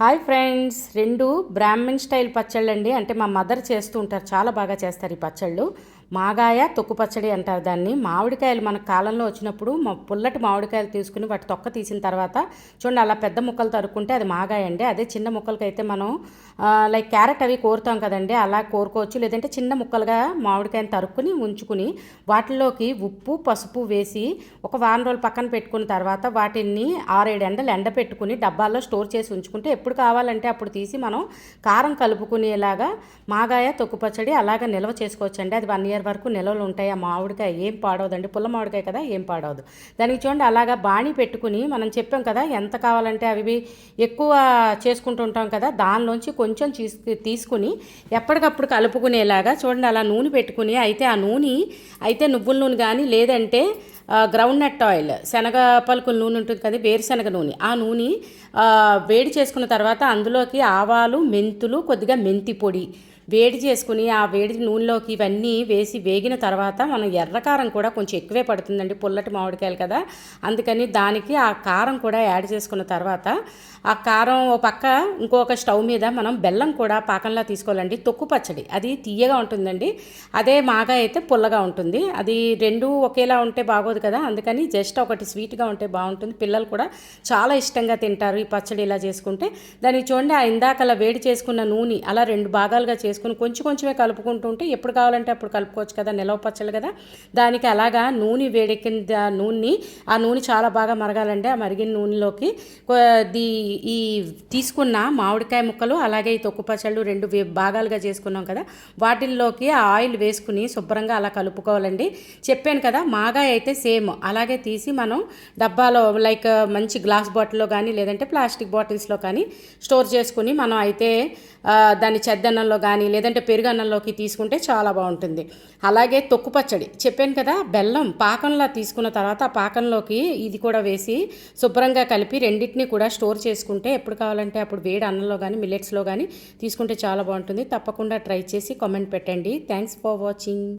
Hi friends, రెండు Brahman style పచ్చళ్ళండి. అంటే మా మదర్ చేస్తూ ఉంటారు, చాలా బాగా చేస్తారు ఈ పచ్చళ్ళు. మాగాయ తొక్కు పచ్చడి అంటారు దాన్ని. మామిడికాయలు మన కాలంలో వచ్చినప్పుడు పుల్లటి మామిడికాయలు తీసుకుని వాటి తొక్క తీసిన తర్వాత చూడండి అలా పెద్ద ముక్కలు తరుక్కుంటే అది మాగాయ అండి. అదే చిన్న ముక్కలకైతే మనం లైక్ క్యారెట్ అవి కోరుతాం కదండి, అలా కోరుకోవచ్చు. లేదంటే చిన్న ముక్కలుగా మామిడికాయని తరుక్కుని ఉంచుకుని వాటిలోకి ఉప్పు పసుపు వేసి ఒక వారం రోజులు పక్కన పెట్టుకున్న తర్వాత వాటిని 6-7 ఎండలు ఎండపెట్టుకుని డబ్బాల్లో స్టోర్ చేసి ఉంచుకుంటే ఎప్పుడు కావాలంటే అప్పుడు తీసి మనం కారం కలుపుకునేలాగా మాగాయ తొక్కు పచ్చడి అలాగా నిల్వ చేసుకోవచ్చండి. అది 1 year వరకు నిల్వలు ఉంటాయి. ఆ మామిడికాయ ఏం పాడవదండి, పుల్ల మామిడికాయ కదా, ఏం పాడవదు. దానికి చూడండి అలాగా బాణీ పెట్టుకుని మనం చెప్పాం కదా ఎంత కావాలంటే అవి ఎక్కువ చేసుకుంటూ ఉంటాం కదా, దానిలోంచి కొంచెం తీసుకుని ఎప్పటికప్పుడు కలుపుకునేలాగా చూడండి అలా నూనె పెట్టుకుని, అయితే ఆ నూనె అయితే నువ్వుల నూనె కానీ లేదంటే గ్రౌండ్ నట్ ఆయిల్, శనగ పలుకుల నూనె ఉంటుంది కదా, వేరుశనగ నూనె, ఆ నూనె వేడి చేసుకున్న తర్వాత అందులోకి ఆవాలు మెంతులు కొద్దిగా మెంతి పొడి వేడి చేసుకుని ఆ వేడి నూనెలోకి ఇవన్నీ వేసి వేగిన తర్వాత మనం ఎర్రకారం కూడా కొంచెం ఎక్కువే పడుతుందండి, పుల్లటి మామిడికాయలు కదా, అందుకని దానికి ఆ కారం కూడా యాడ్ చేసుకున్న తర్వాత ఆ కారం ఓ పక్క ఇంకొక స్టవ్ మీద మనం బెల్లం కూడా పాకంలా తీసుకోవాలండి. తొక్కు పచ్చడి అది తీయగా ఉంటుందండి, అదే మాగా అయితే పుల్లగా ఉంటుంది. అది రెండు ఒకేలా ఉంటే బాగోదు కదా, అందుకని జస్ట్ ఒకటి స్వీట్గా ఉంటే బాగుంటుంది. పిల్లలు కూడా చాలా ఇష్టంగా తింటారు ఈ పచ్చడి ఇలా చేసుకుంటే. దానికి చూడండి ఆ ఇందాకలా వేడి చేసుకున్న నూనె అలా 2 భాగాలుగా చేసుకుని కొంచెం కొంచెమే కలుపుకుంటూ ఉంటే ఎప్పుడు కావాలంటే అప్పుడు కలుపుకోవచ్చు కదా, నిలవ పచ్చడి కదా. దానికి అలాగా నూనె వేడెక్కిన ఆ నూనె చాలా బాగా మరగాలండి. ఆ మరిగిన నూనెలోకి ఈ తీసుకున్న మామిడికాయ ముక్కలు అలాగే ఈ తొక్కు పచ్చళ్ళు 2 భాగాలుగా చేసుకున్నాం కదా, వాటిల్లోకి ఆ ఆయిల్ వేసుకుని శుభ్రంగా అలా కలుపుకోవాలండి. చెప్పాను కదా, మాగాయ అయితే సేమ్ అలాగే తీసి మనం డబ్బాలో లైక్ మంచి గ్లాస్ బాటిల్లో కానీ లేదంటే ప్లాస్టిక్ బాటిల్స్లో కానీ స్టోర్ చేసుకుని మనం అయితే దాన్ని చెద్దన్నంలో కానీ లేదంటే పెరుగన్నంలోకి తీసుకుంటే చాలా బాగుంటుంది. అలాగే తొక్కు పచ్చడి చెప్పాను కదా, బెల్లం పాకంలా తీసుకున్న తర్వాత ఆ పాకంలోకి ఇది కూడా వేసి శుభ్రంగా కలిపి రెండింటిని కూడా స్టోర్ చేసుకుంటే ఎప్పుడు కావాలంటే అప్పుడు వేడి అన్నంలో కానీ మిల్లెట్స్లో కానీ తీసుకుంటే చాలా బాగుంటుంది. తప్పకుండా ట్రై చేసి కామెంట్ పెట్టండి. Thanks for watching.